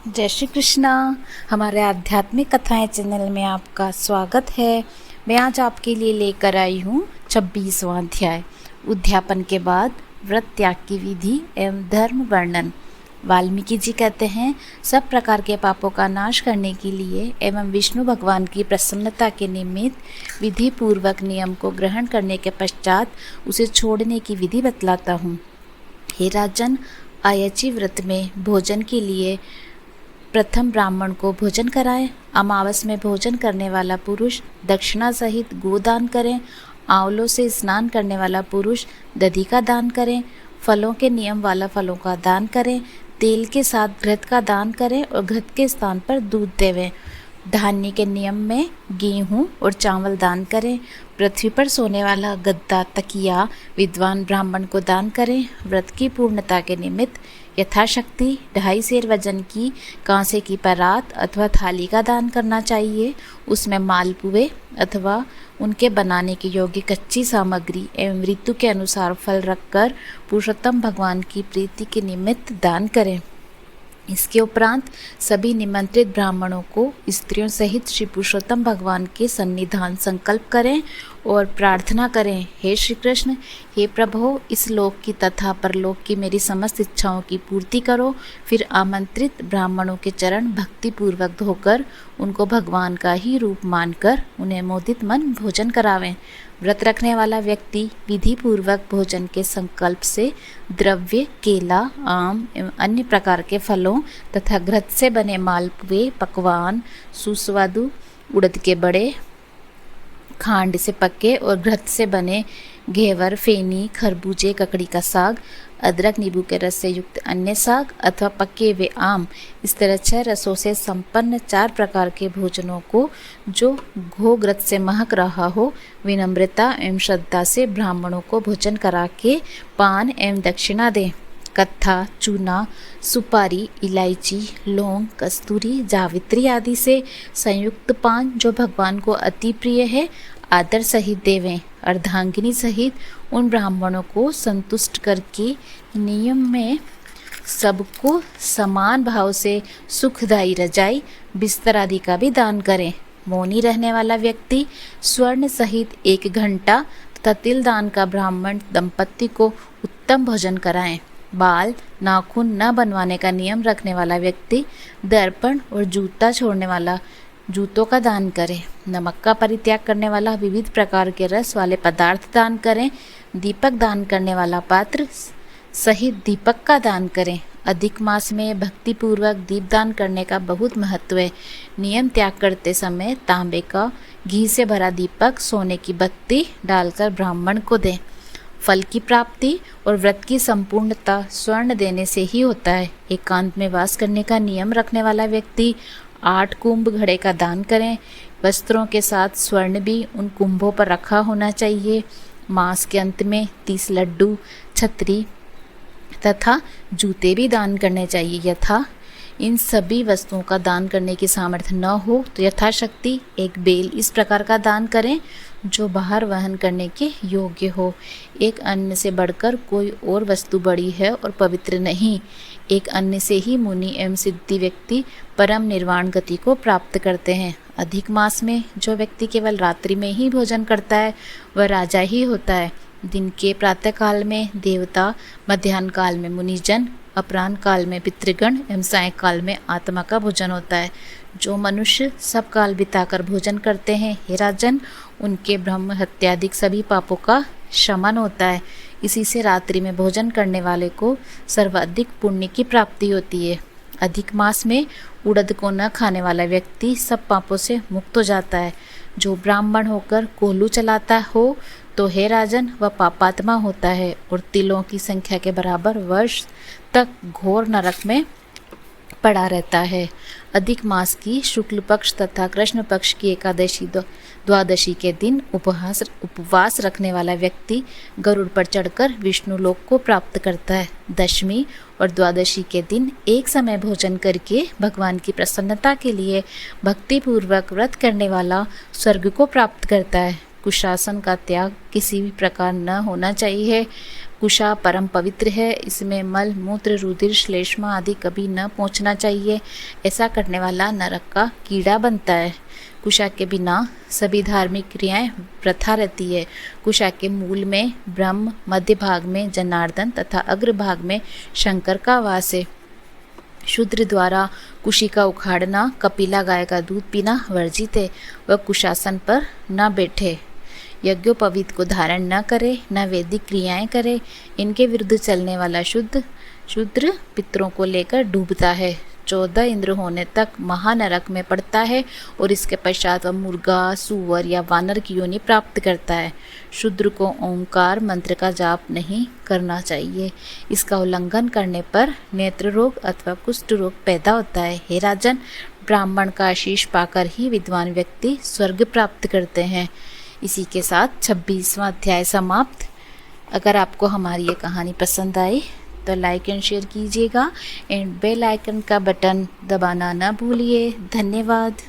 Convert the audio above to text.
जय श्री कृष्णा। हमारे आध्यात्मिक कथाएं चैनल में आपका स्वागत है। मैं आज आपके लिए लेकर आई हूँ 26वां अध्याय, उद्यापन के बाद व्रत त्याग की विधि एवं धर्म वर्णन। वाल्मीकि जी कहते हैं, सब प्रकार के पापों का नाश करने के लिए एवं विष्णु भगवान की प्रसन्नता के निमित्त विधि पूर्वक नियम को ग्रहण करने के पश्चात उसे छोड़ने की विधि बतलाता हूँ। हे राजन, आयची व्रत में भोजन के लिए प्रथम ब्राह्मण को भोजन कराएं। अमावस में भोजन करने वाला पुरुष दक्षिणा सहित गोदान करें। आंवलों से स्नान करने वाला पुरुष दधि का दान करें। फलों के नियम वाला फलों का दान करें। तेल के साथ घृत का दान करें और घृत के स्थान पर दूध देवें। धान्य के नियम में गेहूं और चावल दान करें। पृथ्वी पर सोने वाला गद्दा तकिया विद्वान ब्राह्मण को दान करें। व्रत की पूर्णता के निमित्त यथाशक्ति 2.5 सेर वजन की कांसे की परात अथवा थाली का दान करना चाहिए। उसमें मालपुए अथवा उनके बनाने के योग्य कच्ची सामग्री एवं ऋतु के अनुसार फल रखकर पुरुषोत्तम भगवान की प्रीति के निमित्त दान करें। इसके उपरांत सभी निमंत्रित ब्राह्मणों को स्त्रियों सहित श्री पुरुषोत्तम भगवान के सन्निधान संकल्प करें और प्रार्थना करें, हे श्री कृष्ण, हे प्रभु, इस लोक की तथा परलोक की मेरी समस्त इच्छाओं की पूर्ति करो। फिर आमंत्रित ब्राह्मणों के चरण भक्ति पूर्वक धोकर उनको भगवान का ही रूप मानकर उन्हें मोदित मन भोजन करावें। व्रत रखने वाला व्यक्ति विधि पूर्वक भोजन के संकल्प से द्रव्य केला, आम एवं अन्य प्रकार के फलों तथा घृत से बने मालपुए, पकवान, सुस्वादु उड़द के बड़े, खांड से पके और घृत से बने घेवर, फेनी, खरबूजे, ककड़ी का साग, अदरक नींबू के रस से युक्त अन्य साग अथवा पके हुए आम, इस तरह 6 रसों से संपन्न 4 प्रकार के भोजनों को जो घोघृत से महक रहा हो, विनम्रता एवं श्रद्धा से ब्राह्मणों को भोजन करा के पान एवं दक्षिणा दें। कत्था, चूना, सुपारी, इलायची, लौंग, कस्तूरी, जावित्री आदि से संयुक्त पान जो भगवान को अति प्रिय है, आदर सहित देवें। अर्धांगिनी सहित उन ब्राह्मणों को संतुष्ट करके नियम में सबको समान भाव से सुखदायी रजाई, बिस्तर आदि का भी दान करें। मौनी रहने वाला व्यक्ति स्वर्ण सहित 1 घंटा तथा तिल दान का ब्राह्मण दंपत्ति को उत्तम भोजन कराएं। बाल नाखून न बनवाने का नियम रखने वाला व्यक्ति दर्पण और जूता छोड़ने वाला जूतों का दान करें। नमक का परित्याग करने वाला विविध प्रकार के रस वाले पदार्थ दान करें। दीपक दान करने वाला पात्र सहित दीपक का दान करें। अधिक मास में भक्ति पूर्वक दीपदान करने का बहुत महत्व है। नियम त्याग करते समय तांबे का घी से भरा दीपक सोने की बत्ती डालकर ब्राह्मण को दें। फल की प्राप्ति और व्रत की संपूर्णता स्वर्ण देने से ही होता है। एकांत में वास करने का नियम रखने वाला व्यक्ति 8 कुंभ घड़े का दान करें। वस्त्रों के साथ स्वर्ण भी उन कुंभों पर रखा होना चाहिए। मास के अंत में 30 लड्डू, छतरी तथा जूते भी दान करने चाहिए। यथा इन सभी वस्तुओं का दान करने की सामर्थ्य न हो तो यथाशक्ति 1 बेल इस प्रकार का दान करें जो बाहर वहन करने के योग्य हो। एक अन्न से बढ़कर कोई और वस्तु बड़ी है और पवित्र नहीं। एक अन्न से ही मुनि एवं सिद्धि व्यक्ति परम निर्वाण गति को प्राप्त करते हैं। अधिक मास में जो व्यक्ति केवल रात्रि में ही भोजन करता है वह राजा ही होता है। दिन के प्रातः काल में देवता, मध्याह्न काल में मुनिजन, अपराह्न काल में पितृगण एवं सायंकाल में आत्मा का भोजन होता है। जो मनुष्य सब काल बिताकर भोजन करते हैं, हे राजन, उनके ब्रह्म हत्यादिक सभी पापों का शमन होता है। इसी से रात्रि में भोजन करने वाले को सर्वाधिक पुण्य की प्राप्ति होती है। अधिक मास में उड़द को न खाने वाला व्यक्ति सब पापों से मुक्त हो जाता है। जो ब्राह्मण होकर कोल्हू चलाता हो तो हे राजन वह पापात्मा होता है और तिलों की संख्या के बराबर वर्ष तक घोर नरक में पड़ा रहता है। अधिक मास की शुक्ल पक्ष तथा कृष्ण पक्ष की एकादशी द्वादशी के दिन उपवास रखने वाला व्यक्ति गरुड़ पर चढ़कर विष्णु लोक को प्राप्त करता है। दशमी और द्वादशी के दिन एक समय भोजन करके भगवान की प्रसन्नता के लिए भक्ति पूर्वक व्रत करने वाला स्वर्ग को प्राप्त करता है। कुशासन का त्याग किसी भी प्रकार न होना चाहिए। कुशा परम पवित्र है, इसमें मल मूत्र रुधिर श्लेष्मा आदि कभी न पहुँचना चाहिए। ऐसा करने वाला नरक का कीड़ा बनता है। कुशा के बिना सभी धार्मिक क्रियाएं प्रथा रहती है। कुशा के मूल में ब्रह्म, मध्य भाग में जनार्दन तथा अग्र भाग में शंकर का वास है। शूद्र द्वारा कुशी का उखाड़ना, कपिला गाय का दूध पीना वर्जित है। वह कुशासन पर न बैठे, यज्ञोपवीत को धारण न करे, न वैदिक क्रियाएं करे। इनके विरुद्ध चलने वाला शूद्र पितरों को लेकर डूबता है, 14 इंद्र होने तक महानरक में पड़ता है और इसके पश्चात वह मुर्गा, सूअर या वानर की योनि प्राप्त करता है। शूद्र को ओंकार मंत्र का जाप नहीं करना चाहिए। इसका उल्लंघन करने पर नेत्र रोग अथवा कुष्ठ रोग पैदा होता है। हे राजन, ब्राह्मण का आशीष पाकर ही विद्वान व्यक्ति स्वर्ग प्राप्त करते हैं। इसी के साथ 26वां अध्याय समाप्त। अगर आपको हमारी ये कहानी पसंद आई तो लाइक एंड शेयर कीजिएगा एंड बेल आइकन का बटन दबाना ना भूलिए। धन्यवाद।